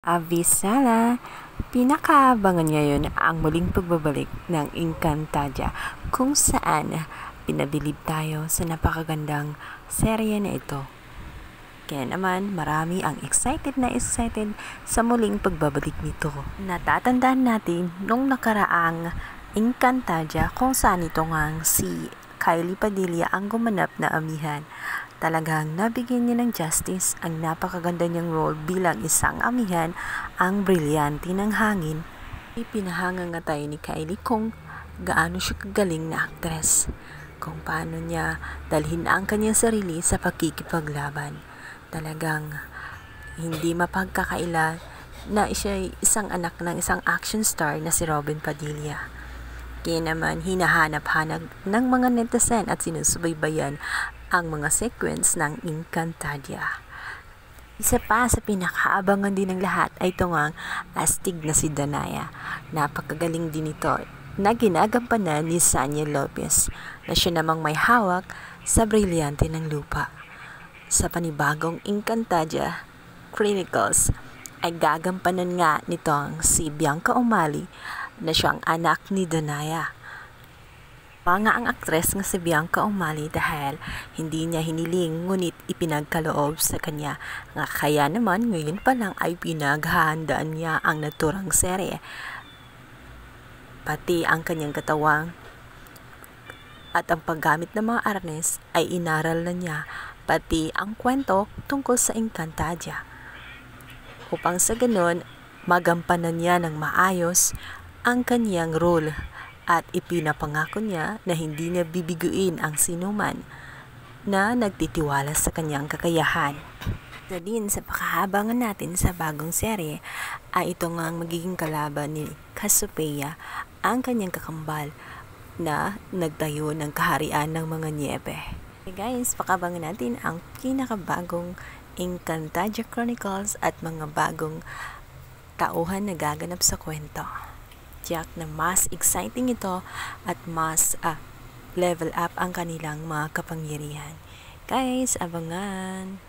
Avisala, pinakaabangan ngayon ang muling pagbabalik ng Encantadia kung saan pinabilib tayo sa napakagandang serye na ito. Kaya naman marami ang excited sa muling pagbabalik nito. Natatandaan natin nung nakaraang Encantadia kung saan ito ngang si Kylie Padilla ang gumanap na amihan. Talagang nabigyan niya ng justice ang napakaganda niyang role bilang isang amihan, ang brilyante ng hangin. Ipinahanga nga tayo ni Kylie kung gaano siya kagaling na aktres, kung paano niya dalhin ang kanyang sarili sa pagkikipaglaban. Talagang hindi mapagkakaila na siya ay isang anak ng isang action star na si Robin Padilla. Kaya naman hinahanap-hanap ng mga netizen at sinusubaybayan ang mga sequence ng Encantadia. Isa pa sa pinakaabangan din ng lahat ay ito ngang astig na si Danaya. Napakagaling din ito na ginagampanan ni Sanya Lopez na siya namang may hawak sa brilyante ng lupa. Sa panibagong Encantadia Chronicles ay gagampanan nga nitong si Bianca Umali na siyang anak ni Danaya. Nga ang aktres nga si Bianca Umali dahil hindi niya hiniling ngunit ipinagkaloob sa kanya nga kaya naman ngayon pa lang ay pinaghahandaan niya ang naturang serye. Pati ang kanyang katawang at ang paggamit ng mga arnes ay inaral na niya, pati ang kwento tungkol sa Encantadia. Upang sa ganon magampanan niya ng maayos ang kanyang role. At ipinapangako niya na hindi niya bibiguin ang sinuman na nagtitiwala sa kanyang kakayahan. Sa din sa pakahabangan natin sa bagong serye ay ito nga ang magiging kalaban ni Cassiopeia, ang kanyang kakambal na nagtayo ng kaharian ng mga Niebe. Okay guys, pakabangan natin ang pinakabagong Encantadia Chronicles at mga bagong tauhan na gaganap sa kwento. Tiyak na mas exciting ito at mas level up ang kanilang mga kapangyarihan. Guys, abangan!